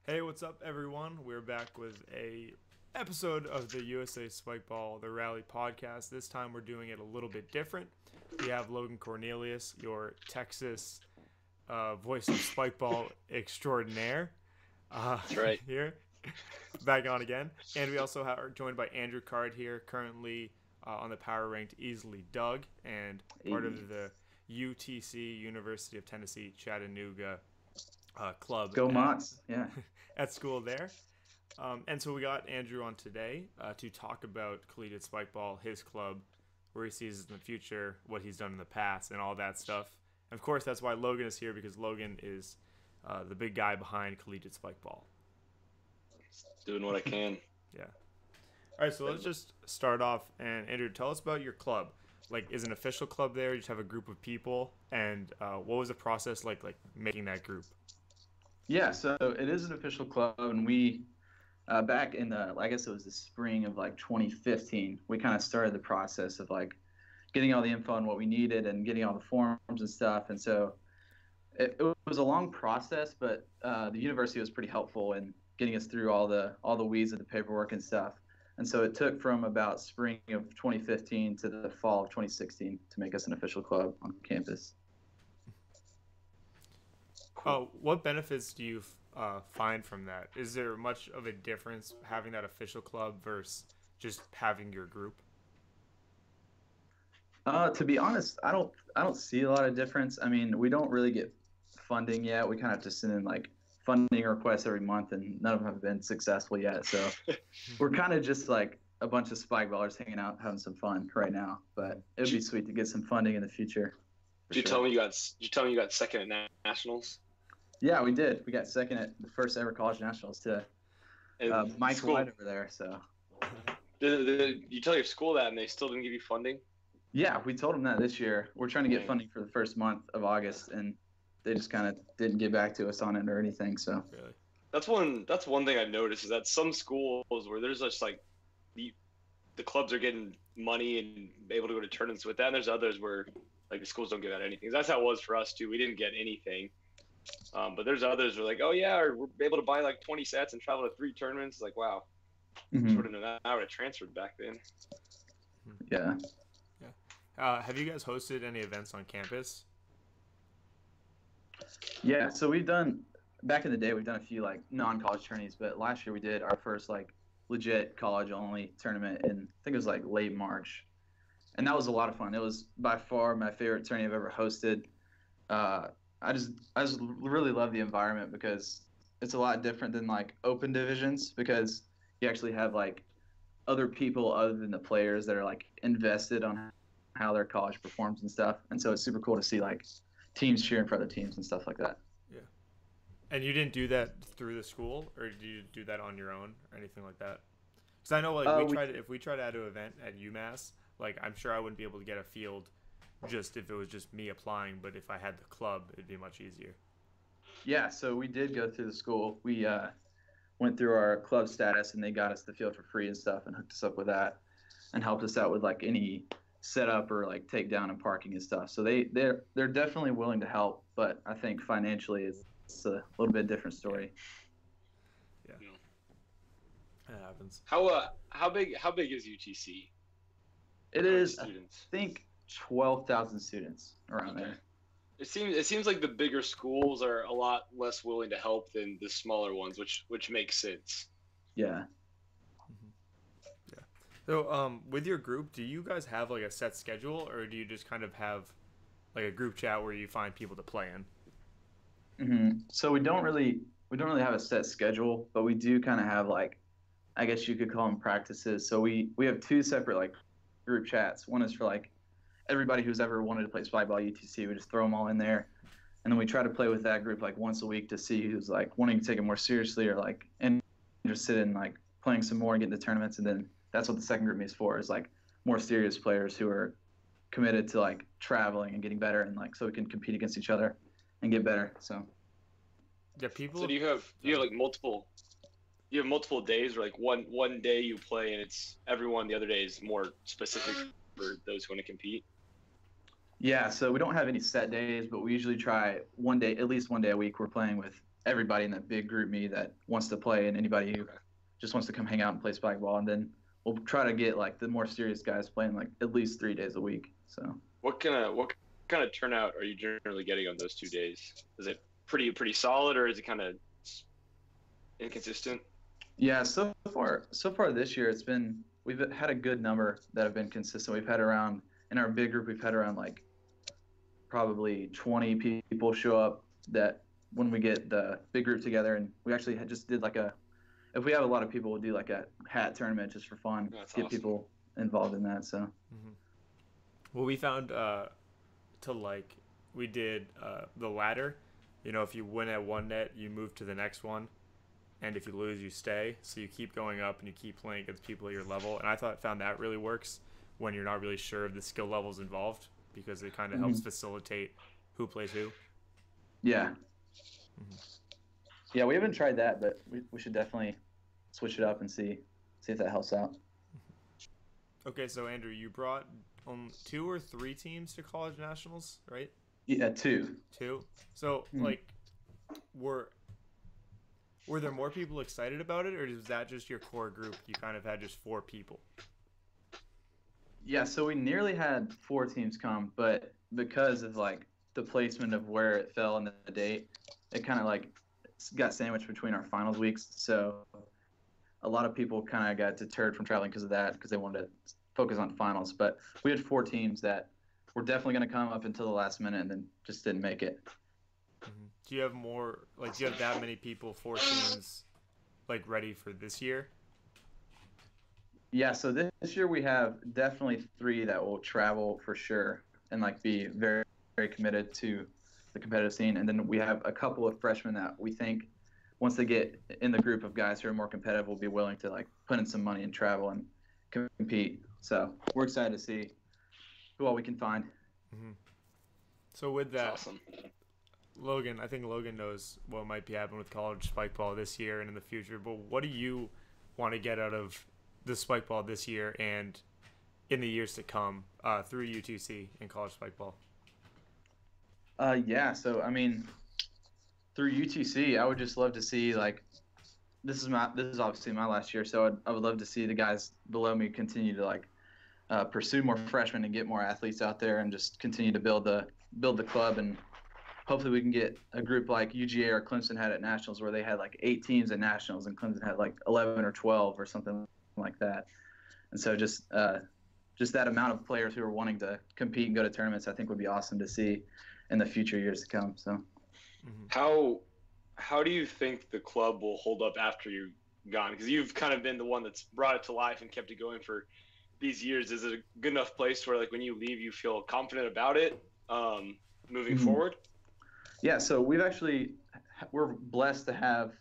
Hey, what's up, everyone? We're back with a episode of the USA Spikeball, the Rally podcast. This time we're doing it a little bit different. We have Logan Cornelius, your Texas voice of Spikeball extraordinaire. That's right. Here, back on again. And we also are joined by Andrew Card here, currently on the power ranked Easily Doug, and part of the UTC, University of Tennessee, Chattanooga club. Go Mots, yeah. At school there. And so we got Andrew on today to talk about Collegiate Spikeball, his club, where he sees in the future, what he's done in the past, and all that stuff. And of course, that's why Logan is here, because Logan is the big guy behind Collegiate Spikeball. Doing what I can. Yeah. All right, so let's just start off. And Andrew, tell us about your club. Like, is an official club there? You just have a group of people, and what was the process like making that group? Yeah, so it is an official club, and we back in I guess it was the spring of 2015, we kind of started the process of getting all the info on what we needed and getting all the forms and stuff. And so it was a long process, but the university was pretty helpful in getting us through all the weeds of the paperwork and stuff. And so it took from about spring of 2015 to the fall of 2016 to make us an official club on campus. Oh, what benefits do you find from that? Is there much of a difference having that official club versus just having your group? To be honest, I don't see a lot of difference. I mean, we don't really get funding yet. We kind of have to send in funding requests every month, and none of them have been successful yet. So we're kind of just a bunch of spikeballers hanging out, having some fun right now. But it would be sweet to get some funding in the future. Did you tell me you got second at nationals? Yeah, we did. We got second at the first ever college nationals to Mike White over there. So did you tell your school that, and they still didn't give you funding? Yeah, we told them that this year. We're trying to get funding for the first month of August, and they just kind of didn't get back to us on it or anything. So really, that's one thing I've noticed is that some schools where there's just the clubs are getting money and able to go to tournaments with that, and there's others where the schools don't give out anything. That's how it was for us too. We didn't get anything. But there's others who are oh yeah, we're able to buy 20 sets and travel to 3 tournaments. Wow. Mm-hmm. Sort of I would have transferred back then. Yeah. Yeah. Have you guys hosted any events on campus? Yeah, so back in the day, we've done a few non-college tourneys, but last year we did our first legit college-only tournament in, I think it was late March. And that was a lot of fun. It was by far my favorite tourney I've ever hosted. I just really love the environment because it's a lot different than open divisions, because you actually have other people other than the players that are invested on how their college performs and stuff. And so it's super cool to see teams cheering for other teams and stuff like that. Yeah. And you didn't do that through the school, or did you do that on your own or anything like that? Because I know if we tried to add an event at UMass, I'm sure I wouldn't be able to get a field just if it was just me applying, but if I had the club, it'd be much easier. Yeah, so we did go through the school. We went through our club status, and they got us the field for free and stuff, and hooked us up with that, and helped us out with any setup or takedown and parking and stuff. So they're definitely willing to help, but I think financially it's a little bit different story. Yeah, that happens. How big is UTC? It is students? I think 12,000 students around there. It seems like the bigger schools are a lot less willing to help than the smaller ones, which makes sense. Yeah. Mm-hmm. Yeah. So with your group, do you guys have a set schedule, or do you just kind of have a group chat where you find people to play in? Mm-hmm. So we don't really have a set schedule, but we do kind of have I guess you could call them practices. So we have 2 separate group chats. One is for everybody who's ever wanted to play Spikeball UTC. We just throw them all in there, and then we try to play with that group once a week to see who's wanting to take it more seriously or interested in playing some more and getting to tournaments. And then that's what the second group is for, is more serious players who are committed to traveling and getting better, and so we can compete against each other and get better. So yeah, people. So do you have multiple? You have multiple days, or one day you play and it's everyone. The other day is more specific for those who want to compete. Yeah, so we don't have any set days, but we usually try at least one day a week. We're playing with everybody in that big group me that wants to play, and anybody who just wants to come hang out and play spike ball. And then we'll try to get like the more serious guys playing like at least 3 days a week. So what kind of turnout are you generally getting on those 2 days? Is it pretty solid, or is it kind of inconsistent? yeah, so far this year we've had a good number that have been consistent. We've had around in our big group we've had around like probably 20 people show up that when we get the big group together, and we actually just did like if we have a lot of people, we'll do like a hat tournament just for fun. That's get awesome. people involved in that. So Well, we found we did the ladder. You know, if you win at one net, you move to the next one, and if you lose, you stay. So you keep going up and you keep playing against people at your level. And I found that really works when you're not really sure of the skill levels involved, because it kind of helps facilitate who plays who. yeah. Yeah, we haven't tried that, but we should definitely switch it up and see if that helps out. Okay, so Andrew, you brought 2 or 3 teams to college nationals, right? Yeah, 2. 2. So like, were there more people excited about it, or was that just your core group? You kind of had just 4 people. Yeah, so we nearly had 4 teams come, but because of like the placement of where it fell in the date, it kind of like got sandwiched between our finals weeks. So a lot of people kind of got deterred from traveling because of that, because they wanted to focus on finals. But we had 4 teams that were definitely going to come up until the last minute and then just didn't make it. Do you have more, like, do you have that many people, 4 teams, like, ready for this year? Yeah, so this year we have definitely 3 that will travel for sure and like be very, very committed to the competitive scene. And then we have a couple of freshmen that we think once they get in the group of guys who are more competitive will be willing to like put in some money and travel and compete. So we're excited to see who all we can find. So with that, That's awesome. Logan, I think Logan knows what might be happening with college spikeball this year and in the future, but what do you want to get out of the spikeball this year and in the years to come through UTC and college spikeball? Yeah, so I mean, through UTC, I would just love to see like this is obviously my last year, so I would love to see the guys below me continue to like pursue more freshmen and get more athletes out there and just continue to build the club, and hopefully we can get a group like UGA or Clemson had at nationals, where they had like 8 teams at nationals and Clemson had like 11 or 12 or something like that. And so just that amount of players who are wanting to compete and go to tournaments, I think would be awesome to see in the future years to come. So How do you think the club will hold up after you're gone? Because you've kind of been the one that's brought it to life and kept it going for these years. Is it a good enough place where like when you leave you feel confident about it moving forward? Yeah, so we're blessed to have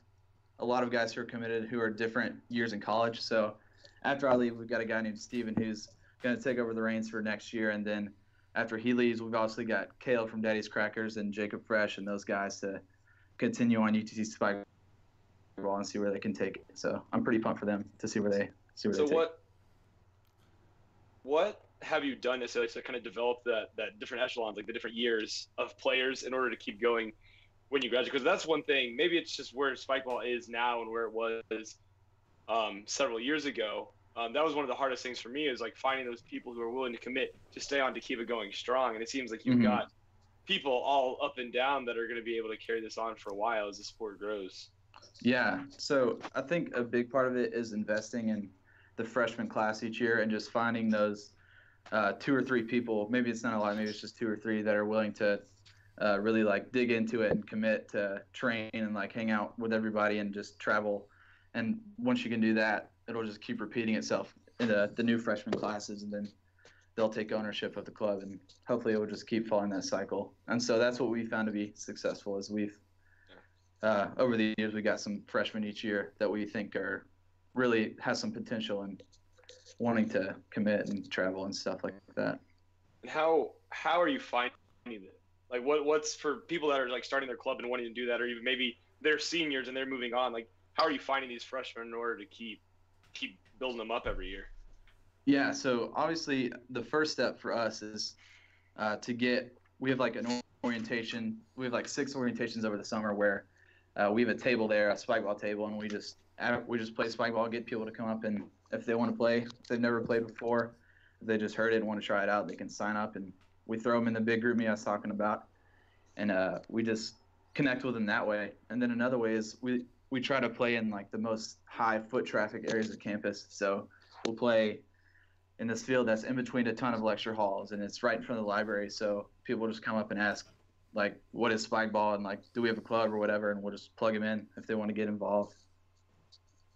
a lot of guys who are committed who are different years in college. So after I leave, we've got a guy named Steven who's going to take over the reins for next year. And then after he leaves, we've obviously got Caleb from Daddy's Crackers and Jacob Fresh and those guys to continue on UTC Spikeball and see where they can take it. So I'm pretty pumped for them to see where they take it. So what have you done necessarily to kind of develop that different echelons, like the different years of players in order to keep going when you graduate? Because that's one thing. Maybe it's just where spikeball is now and where it was several years ago. That was one of the hardest things for me, is like finding those people who are willing to commit to stay on to keep it going strong. And it seems like you've got people all up and down that are going to be able to carry this on for a while as the sport grows. Yeah, so I think a big part of it is investing in the freshman class each year and just finding those 2 or 3 people, maybe it's not a lot, maybe it's just 2 or 3 that are willing to really like dig into it and commit to train and like hang out with everybody and just travel. And once you can do that, it'll just keep repeating itself in the new freshman classes, and then they'll take ownership of the club, and hopefully it will just keep following that cycle. And so that's what we found to be successful, is we've over the years we got some freshmen each year that we think are really has some potential and wanting to commit and travel and stuff like that. And how are you finding it? Like what's for people that are like starting their club and wanting to do that, or even maybe they're seniors and they're moving on, like how are you finding these freshmen in order to keep building them up every year? Yeah, so obviously the first step for us is we have like an orientation. We have like 6 orientations over the summer where We have a table there, a spikeball table, and we just play spikeball, get people to come up, and if they want to play, if they've never played before, if they just heard it and want to try it out, they can sign up, and we throw them in the big group me I was talking about, and we just connect with them that way. And then another way is we try to play in like the most high foot traffic areas of campus. So we'll play in this field that's in between a ton of lecture halls, and it's right in front of the library. So people just come up and ask, like, what is spikeball, and like, do we have a club or whatever, and we'll just plug them in if they want to get involved.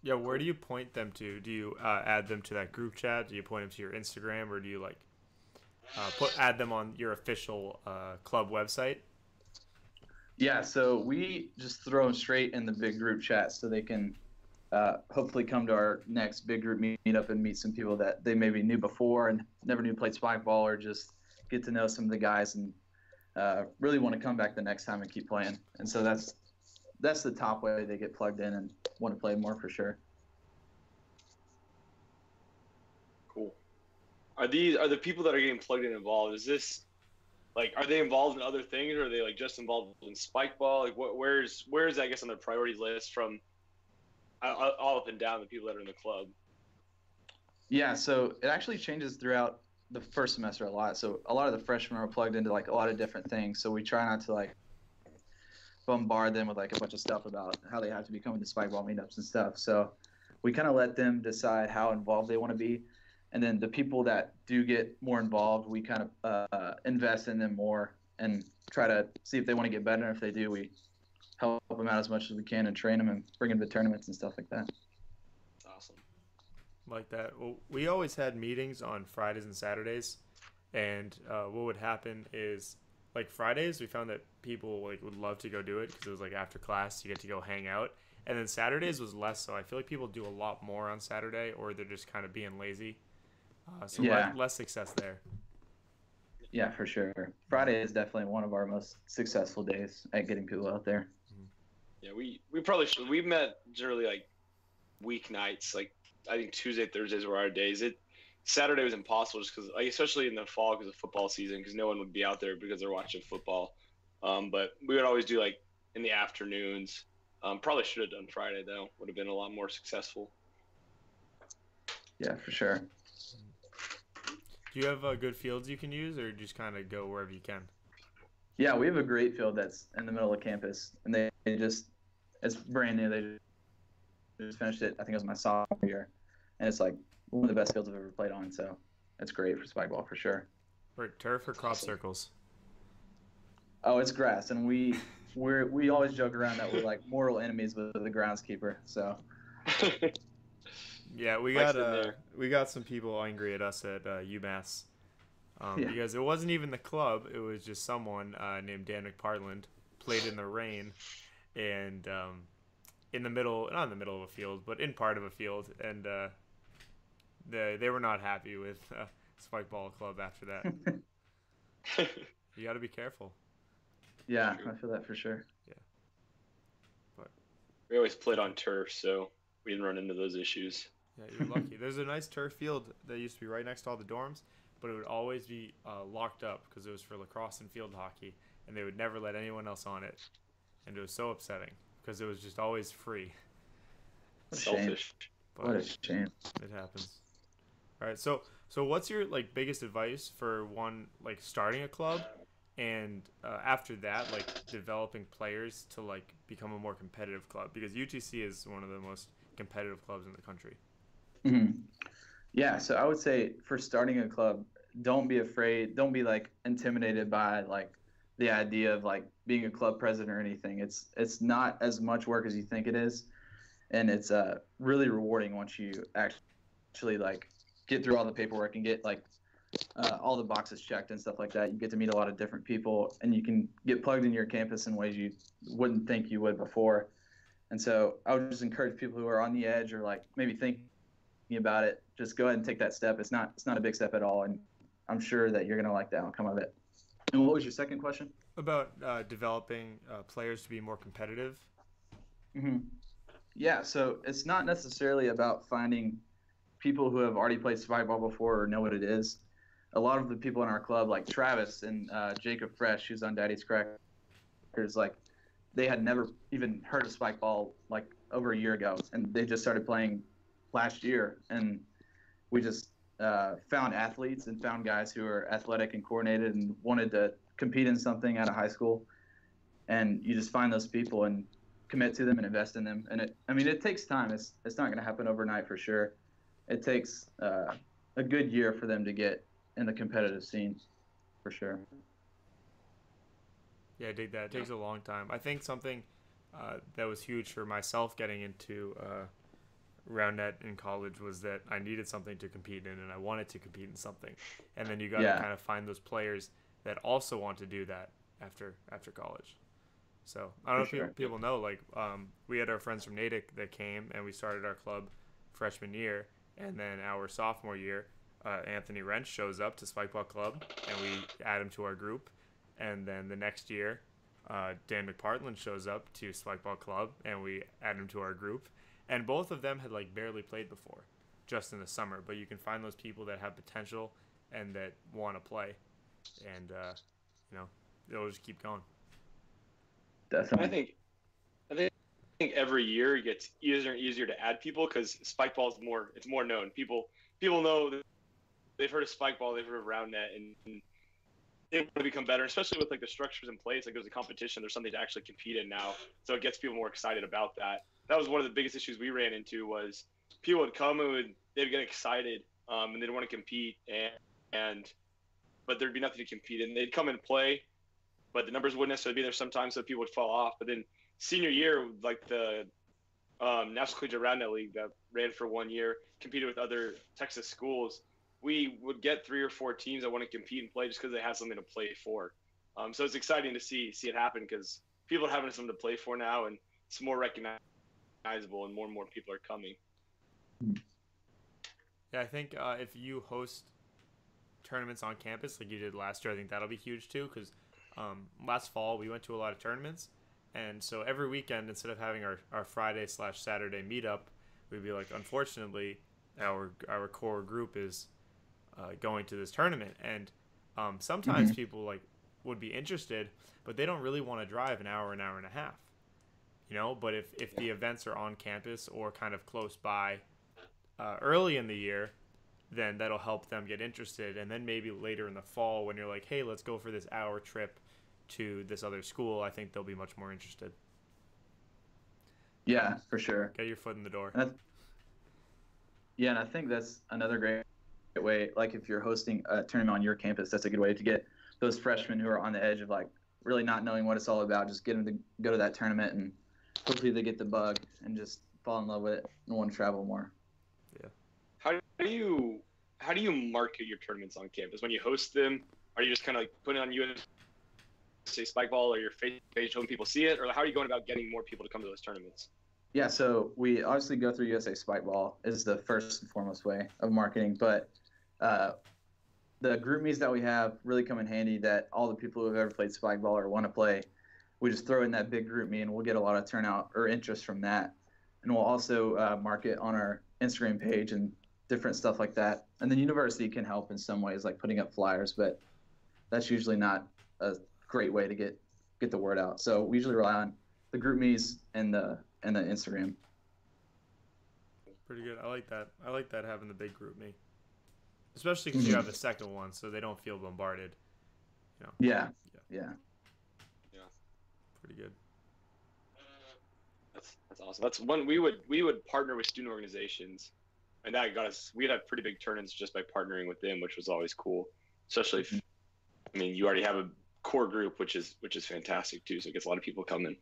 Yeah, where do you point them to? Do you add them to that group chat? Do you point them to your Instagram, or do you like add them on your official club website? Yeah, so we just throw them straight in the big group chat so they can hopefully come to our next big group meetup and meet some people that they maybe knew before and never knew played spikeball, or just get to know some of the guys and really want to come back the next time and keep playing. And so that's the top way they get plugged in and want to play more for sure. Cool. Are the people that are getting plugged in involved? Is this like, are they involved in other things, or are they like just involved in spikeball? Like, where's I guess on the priority list from all up and down the people that are in the club? Yeah, so it actually changes throughout the first semester a lot. So a lot of the freshmen are plugged into like a lot of different things. So we try not to like bombard them with like a bunch of stuff about how they have to be coming to spikeball meetups and stuff. So we kind of let them decide how involved they want to be. And then the people that do get more involved, we kind of invest in them more and try to see if they want to get better. And if they do, we help them out as much as we can and train them and bring them to tournaments and stuff like that. Awesome. Like that. Well, we always had meetings on Fridays and Saturdays, and what would happen is, like, Fridays we found that people like would love to go do it because it was like after class you get to go hang out, and then Saturdays was less so. I feel like people do a lot more on Saturday, or they're just kind of being lazy. So Yeah. less success there. Yeah, for sure. Friday is definitely one of our most successful days at getting people out there. Yeah, we probably should. We met generally like weeknights. Like, I think Tuesday, Thursdays were our days. Saturday was impossible just because, like, especially in the fall because of football season, because no one would be out there because they're watching football. But we would always do like in the afternoons. Probably should have done Friday though. Would have been a lot more successful. Yeah, for sure. Do you have good fields you can use, or just kind of go wherever you can? Yeah, we have a great field that's in the middle of campus, and they just, it's brand new. They just finished it. I think it was my sophomore year, and it's like one of the best fields I've ever played on. So it's great for spikeball for sure. Or turf or crop circles? Oh, it's grass, and we always joke around that we're like mortal enemies with the groundskeeper. So Yeah, we got some people angry at us at UMass because it wasn't even the club. It was just someone named Dan McPartland played in the rain and in the middle, not in the middle of a field, but in part of a field, and they were not happy with Spikeball Club after that. You got to be careful. Yeah, I feel that for sure. Yeah, but we always played on turf, so we didn't run into those issues. Yeah, you're lucky. There's a nice turf field that used to be right next to all the dorms, but it would always be locked up because it was for lacrosse and field hockey, and they would never let anyone else on it. And it was so upsetting because it was just always free. Selfish. But what a shame. It happens. All right, so what's your like biggest advice for one, like starting a club, and after that, like developing players to like become a more competitive club, because UTC is one of the most competitive clubs in the country. Mm-hmm. Yeah, so I would say for starting a club, don't be afraid. Don't be like intimidated by like the idea of like being a club president or anything. It's not as much work as you think it is, and it's really rewarding once you actually like get through all the paperwork and get like all the boxes checked and stuff like that. You get to meet a lot of different people, and you can get plugged in your campus in ways you wouldn't think you would before. And so I would just encourage people who are on the edge or like maybe thinking about it, just go ahead and take that step. It's not a big step at all, and I'm sure that you're gonna like the outcome of it. And what was your second question? About developing players to be more competitive. Mm-hmm. Yeah, so it's not necessarily about finding people who have already played spikeball before or know what it is. A lot of the people in our club, like Travis and Jacob Fresh, who's on Daddy's Crackers, like they had never even heard of spikeball like over a year ago, and they just started playing last year. And we just found athletes and found guys who are athletic and coordinated and wanted to compete in something out of high school. And you just find those people and commit to them and invest in them. And it takes time. It's not going to happen overnight for sure. It takes a good year for them to get in the competitive scene for sure. Yeah, I dig that. It takes a long time. I think something that was huge for myself getting into Roundnet in college was that I needed something to compete in, and I wanted to compete in something. And then you got to kind of find those players that also want to do that after college. So I don't know if people know, like we had our friends from Natick that came, and we started our club freshman year, and then our sophomore year, Anthony Wrench shows up to Spikeball Club, and we add him to our group. And then the next year, Dan McPartland shows up to Spikeball Club, and we add him to our group. And both of them had like barely played before, just in the summer. But you can find those people that have potential and that want to play, and it'll just keep going. Definitely. I think every year it gets easier and easier to add people because Spikeball is more known. People know that they've heard of Spikeball, they've heard of Roundnet, and they want to become better, especially with like the structures in place. Like there's a competition, there's something to actually compete in now, so it gets people more excited about that. That was one of the biggest issues we ran into was people would come and they'd get excited and they'd want to compete but there'd be nothing to compete in. They'd come and play, but the numbers wouldn't necessarily be there sometimes, so people would fall off. But then senior year, like the National Collegiate Roundnet League that ran for 1 year, competed with other Texas schools, we would get 3 or 4 teams that want to compete and play just because they have something to play for. So it's exciting to see it happen because people are having something to play for now, and it's more recognizable, and more people are coming. Yeah, I think if you host tournaments on campus like you did last year, I think that'll be huge too. Because last fall we went to a lot of tournaments, and so every weekend instead of having our Friday/Saturday meetup, we'd be like, unfortunately, our core group is going to this tournament, and sometimes people like would be interested, but they don't really want to drive an hour and a half, but if the events are on campus or kind of close by early in the year, then that'll help them get interested. And then maybe later in the fall when you're like, hey, let's go for this hour trip to this other school, I think they'll be much more interested. Yeah, for sure. Get your foot in the door. And I think that's another great way. Like if you're hosting a tournament on your campus, that's a good way to get those freshmen who are on the edge of like really not knowing what it's all about, just get them to go to that tournament, and hopefully they get the bug and just fall in love with it and want to travel more. Yeah. How do you market your tournaments on campus when you host them? Are you just kind of like putting it on USA Spikeball or your Facebook page hoping people see it, or how are you going about getting more people to come to those tournaments? Yeah, so we obviously go through USA Spikeball is the first and foremost way of marketing, but the group meets that we have really come in handy that all the people who have ever played Spikeball or want to play, we just throw in that big group meet and we'll get a lot of turnout or interest from that. And we'll also market on our Instagram page and different stuff like that. And then university can help in some ways, like putting up flyers, but that's usually not a great way to get the word out. So we usually rely on the group meets and the Instagram. Pretty good. I like that having the big group me, especially because you have the second one, so they don't feel bombarded. Yeah. Pretty good. That's awesome. That's one we would partner with student organizations, and that got us. We'd have pretty big turn-ins just by partnering with them, which was always cool. Especially if, you already have a core group, which is fantastic too. So it gets a lot of people coming.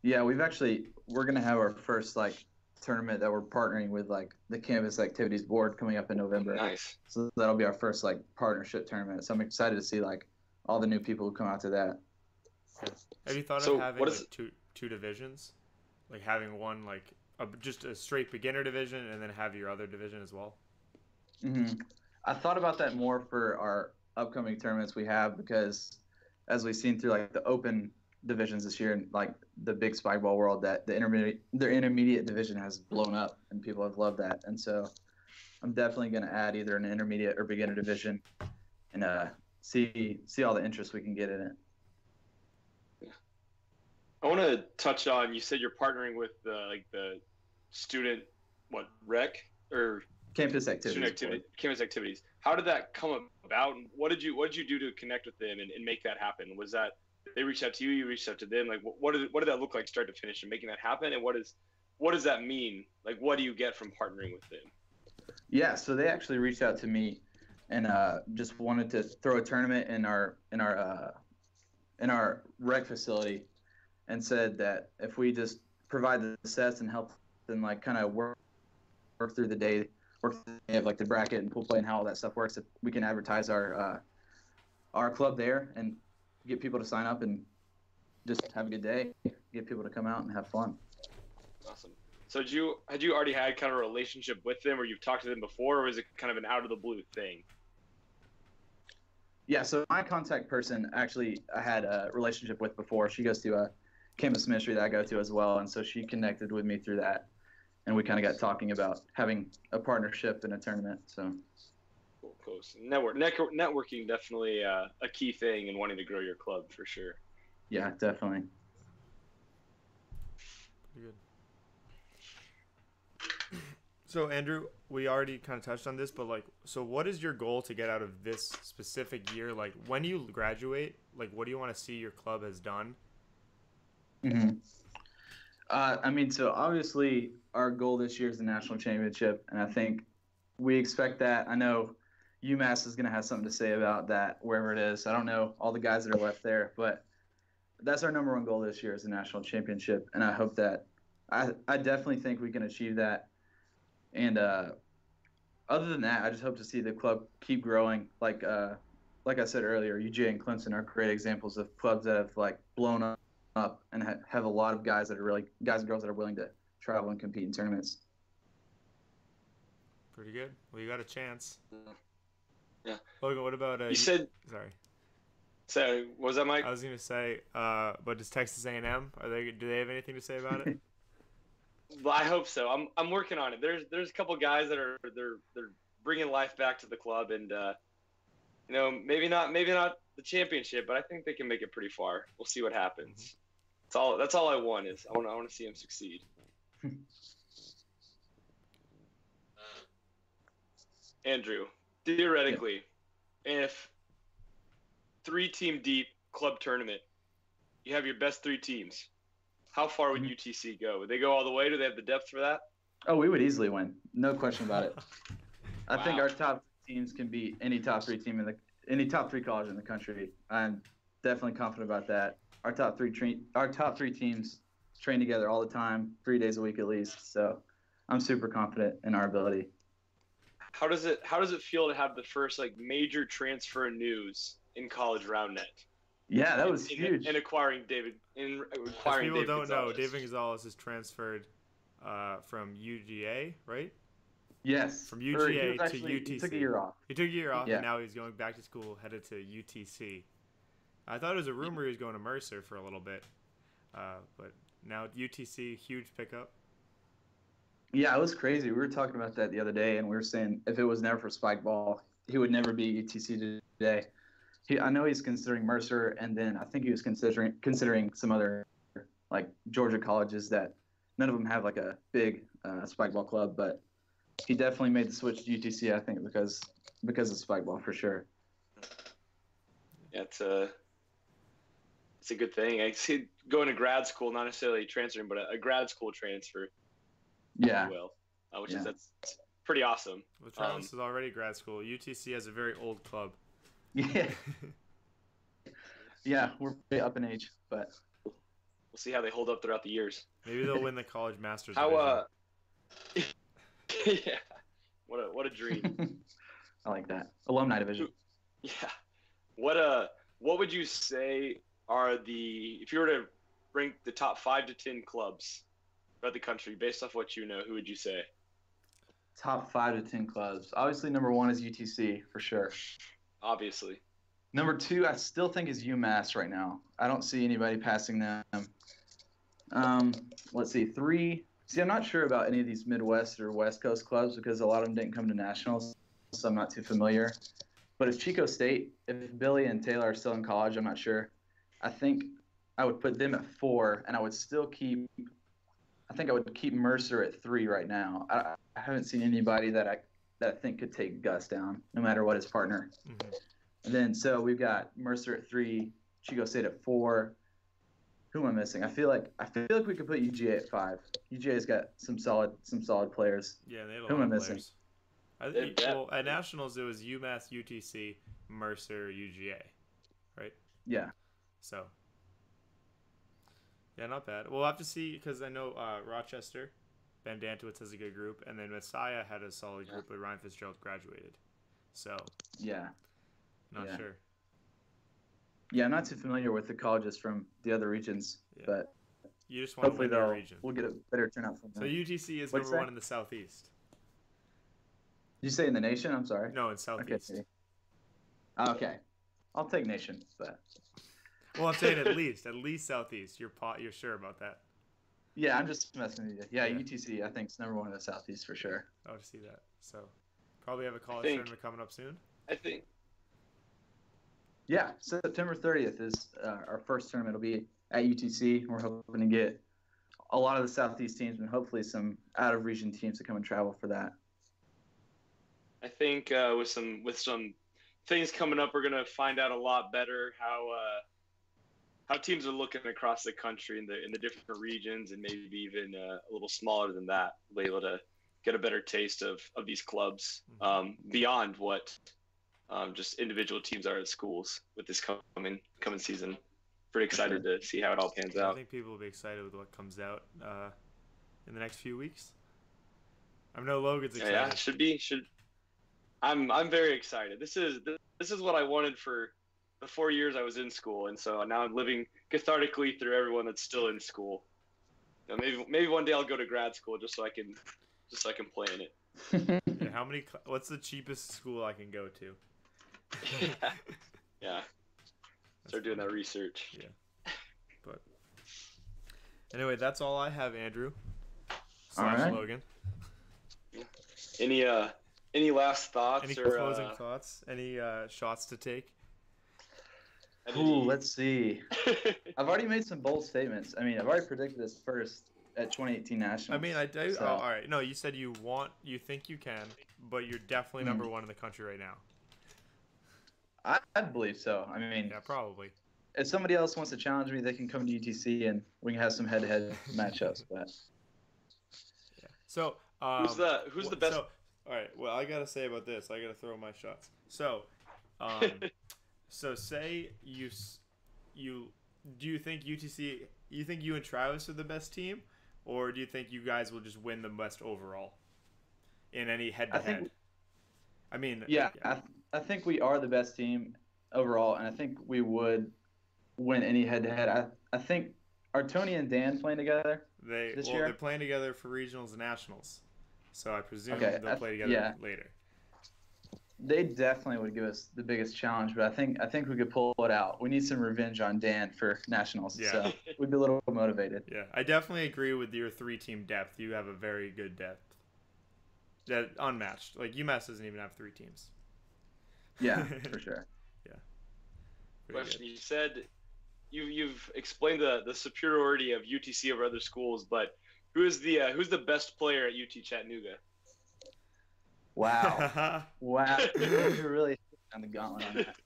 Yeah, we're going to have our first like tournament that we're partnering with like the Campus Activities Board coming up in November. Nice. So that'll be our first like partnership tournament. So I'm excited to see like all the new people who come out to that. Have you thought of having like two divisions, like having one like just a straight beginner division and then have your other division as well? I thought about that more for our upcoming tournaments we have, because as we've seen through like the open divisions this year and like the big spikeball world, that the intermediate division has blown up and people have loved that. And so I'm definitely going to add either an intermediate or beginner division and see all the interest we can get in it. to touch on, you said you're partnering with the student, rec or Campus activities. student activity, campus activities. How did that come about? And what did you do to connect with them and make that happen? Was that they reached out to you, you reached out to them? Like, what did that look like start to finish and making that happen? And what does that mean? Like, what do you get from partnering with them? Yeah, so they actually reached out to me and just wanted to throw a tournament in our rec facility, and said that if we just provide the sets and help them like kind of work through the day, of like the bracket and pool play and how all that stuff works, if we can advertise our club there and get people to sign up and just have a good day, get people to come out and have fun. Awesome. So had you already had kind of a relationship with them, or you've talked to them before, or was it kind of an out of the blue thing? Yeah, so my contact person actually I had a relationship with before. She goes to a campus ministry that I go to as well, and so she connected with me through that, and we kind of got talking about having a partnership in a tournament. So Cool. So networking definitely a key thing in wanting to grow your club for sure. yeah, definitely. Pretty good. So Andrew, we already kind of touched on this, but so what is your goal to get out of this specific year? Like, when you graduate, like, what do you want to see your club has done? Mm-hmm. So obviously our goal this year is the national championship, and I think we expect that. I know UMass is going to have something to say about that wherever it is. I don't know all the guys that are left there, but that's our number one goal this year is the national championship, and I hope that I definitely think we can achieve that. And other than that, I just hope to see the club keep growing. Like I said earlier, UGA and Clemson are great examples of clubs that have like blown up and have a lot of guys and girls that are willing to travel and compete in tournaments. Pretty good. Well, you got a chance. Yeah. Logan, what about you said? Sorry. So was that Mike? I was gonna say, but does Texas A&M? Do they have anything to say about it? Well, I hope so. I'm working on it. There's a couple guys that are they're bringing life back to the club, and maybe not the championship, but I think they can make it pretty far. We'll see what happens. That's all I want is I want to see them succeed. Andrew, theoretically, if 3-team deep club tournament, you have your best 3 teams. How far would UTC go? Would they go all the way? Do they have the depth for that? Oh, we would easily win. No question about it. I Wow. think our top teams can beat any top 3 team any top 3 college in the country. I'm definitely confident about that. Our top three teams train together all the time, 3 days a week at least. So I'm super confident in our ability. How does it feel to have the first major transfer news in college Roundnet? Yeah, that was huge. In acquiring David. People don't know, David Gonzalez is transferred from UGA, right? Yes. From UGA to UTC. He took a year off. Yeah. And now he's going back to school, headed to UTC. I thought it was a rumor he was going to Mercer for a little bit, but now UTC, huge pickup. Yeah, it was crazy. We were talking about that the other day, and we were saying if it was never for Spikeball, he would never be UTC today. I know he's considering Mercer, and then I think he was considering some other Georgia colleges that none of them have a big Spikeball club, but he definitely made the switch to UTC. I think because of Spikeball for sure. Yeah, it's a good thing. I see going to grad school, not necessarily transferring, but a grad school transfer. Yeah. That's pretty awesome. Well, Travis is already grad school. UTC has a very old club. Yeah. Yeah, we're way up in age, but we'll see how they hold up throughout the years. Maybe they'll win the college masters. Yeah. What a dream. I like that. Alumni division. Yeah. What would you say are if you were to rank the top 5 to 10 clubs throughout the country based off what you know, who would you say? Top 5 to 10 clubs. Obviously, number 1 is UTC for sure. Obviously. Number 2, I still think is UMass right now. I don't see anybody passing them. Let's see, 3. See, I'm not sure about any of these Midwest or West Coast clubs because a lot of them didn't come to nationals, so I'm not too familiar. But if Chico State, if Billy and Taylor are still in college, I'm not sure. I think I would put them at 4, and I would still keep. I think I would keep Mercer at 3 right now. I haven't seen anybody that I think could take Gus down, no matter what his partner. Mm-hmm. And then so we've got Mercer at 3, Chico State at 4. Who am I missing? I feel like we could put UGA at 5. UGA's got some solid players. Yeah, they have a Who lot am I of missing? players. I think, well, at Nationals, it was UMass, UTC, Mercer, UGA, right? Yeah. So, yeah, not bad. We'll have to see, because I know Rochester, Ben Dantowitz has a good group, and then Messiah had a solid group, but Ryan Fitzgerald graduated. So, Yeah. not sure. Yeah, I'm not too familiar with the colleges from the other regions, but you just want hopefully to win your region. We'll get a better turnout from them. So UTC is number 1 in the Southeast. Did you say in the nation? I'm sorry. No, in Southeast. Okay. I'll take nation, but. Well, I'm saying at least Southeast. You're sure about that? Yeah, I'm just messing with you. Yeah, UTC I think is number 1 in the Southeast for sure. I would see that. So, probably have a college tournament coming up soon. I think. Yeah, September 30th is our first tournament. It'll be at UTC. We're hoping to get a lot of the Southeast teams and hopefully some out-of-region teams to come and travel for that. I think with some things coming up, we're gonna find out a lot better how teams are looking across the country in the different regions, and maybe even a little smaller than that. We'll be able to get a better taste of these clubs beyond what just individual teams are at schools with this coming season. Pretty excited to see how it all pans out. I think people will be excited with what comes out in the next few weeks. I know Logan's excited. Yeah, should be. I'm very excited. This is what I wanted for the 4 years I was in school, and so now I'm living cathartically through everyone that's still in school. You know, maybe one day I'll go to grad school just so I can play in it. Yeah, what's the cheapest school I can go to? Yeah. Start doing that research. Yeah. But anyway, that's all I have, Andrew. All right. Logan. Any last thoughts? Any closing thoughts? Any shots to take? Ooh, let's see. I've already made some bold statements. I mean, I've already predicted this first at 2018 Nationals. I mean, I do. So. Oh, all right. No, you said you think you can, but you're definitely number 1 in the country right now. I'd believe so. I mean, yeah, probably. If somebody else wants to challenge me, they can come to UTC and we can have some head-to-head matchups. But yeah. So who's the best? So, all right. Well, I gotta say about this. I gotta throw my shots. So, so say you do you think UTC? You think you and Travis are the best team, or do you think you guys will just win the best overall in any head-to-head? I mean, yeah. I think we are the best team overall, and I think we would win any head-to-head. I think are Tony and Dan playing together this year? They're playing together for regionals and nationals, so I presume they'll play together later. They definitely would give us the biggest challenge, but I think we could pull it out. We need some revenge on Dan for nationals, so we'd be a little motivated. Yeah, I definitely agree with your 3-team depth. You have a very good depth. That unmatched. Like UMass doesn't even have 3 teams. Yeah, for sure. Yeah. Question: good. You said you've explained the superiority of UTC over other schools, but who's the best player at UT Chattanooga? Wow. Wow. You're really on the gauntlet on that.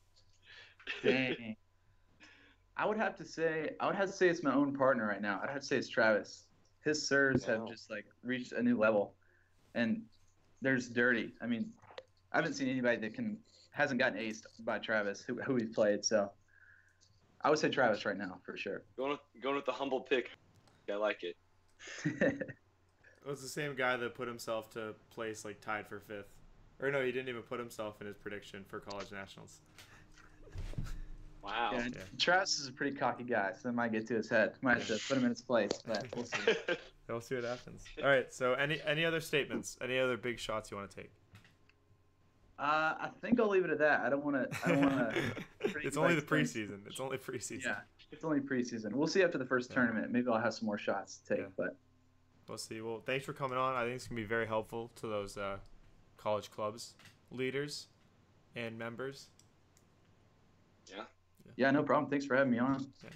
Dang. I would have to say it's my own partner right now. I'd have to say it's Travis. His serves have just reached a new level, and there's dirty. I mean, I haven't seen anybody that hasn't gotten aced by Travis who we've played. So I would say Travis right now for sure. Going with the humble pick. I like it. It was the same guy that put himself to place tied for 5th. Or no, he didn't even put himself in his prediction for college nationals. Wow. Yeah, Travis is a pretty cocky guy, so that might get to his head. Might have to put him in his place, but we'll see. We'll see what happens. All right, so any other statements? Any other big shots you want to take? I think I'll leave it at that. I don't want to. It's only the preseason. It's only preseason. Yeah, it's only preseason. We'll see after the first tournament. Maybe I'll have some more shots to take, but we'll see. Well, thanks for coming on. I think it's gonna be very helpful to those college clubs, leaders, and members. Yeah. Yeah, no problem. Thanks for having me on. Yeah.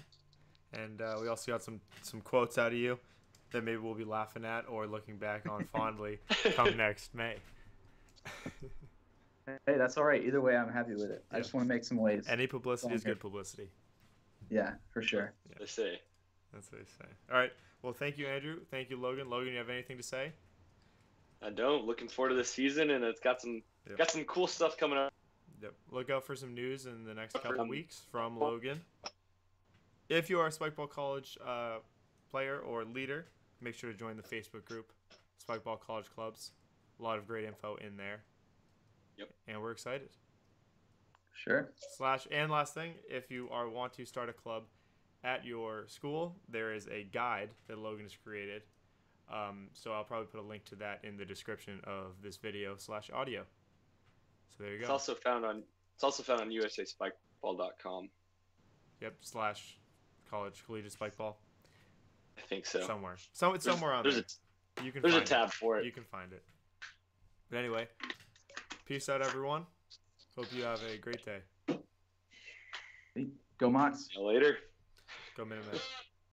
And we also got some quotes out of you that maybe we'll be laughing at or looking back on fondly come next May. Hey, that's all right. Either way, I'm happy with it. I just want to make some waves. Any publicity is good publicity. Yeah, for sure. Yeah. They say. That's what they say. All right. Well, thank you, Andrew. Thank you, Logan. Logan, you have anything to say? I don't. Looking forward to this season, and it's got some cool stuff coming up. Yep. Look out for some news in the next couple weeks from Logan. If you are a Spikeball College player or leader, make sure to join the Facebook group, Spikeball College Clubs. A lot of great info in there. Yep. And we're excited. Sure. And last thing, if you want to start a club at your school, there is a guide that Logan has created. So I'll probably put a link to that in the description of this video / audio. So there you go. It's also found on USASpikeball.com. Yep. / Collegiate Spikeball. I think so. Somewhere. It's somewhere on there. There's a tab for it. You can find it. But anyway, peace out, everyone. Hope you have a great day. Go Mox. See you later. Go Minutemen.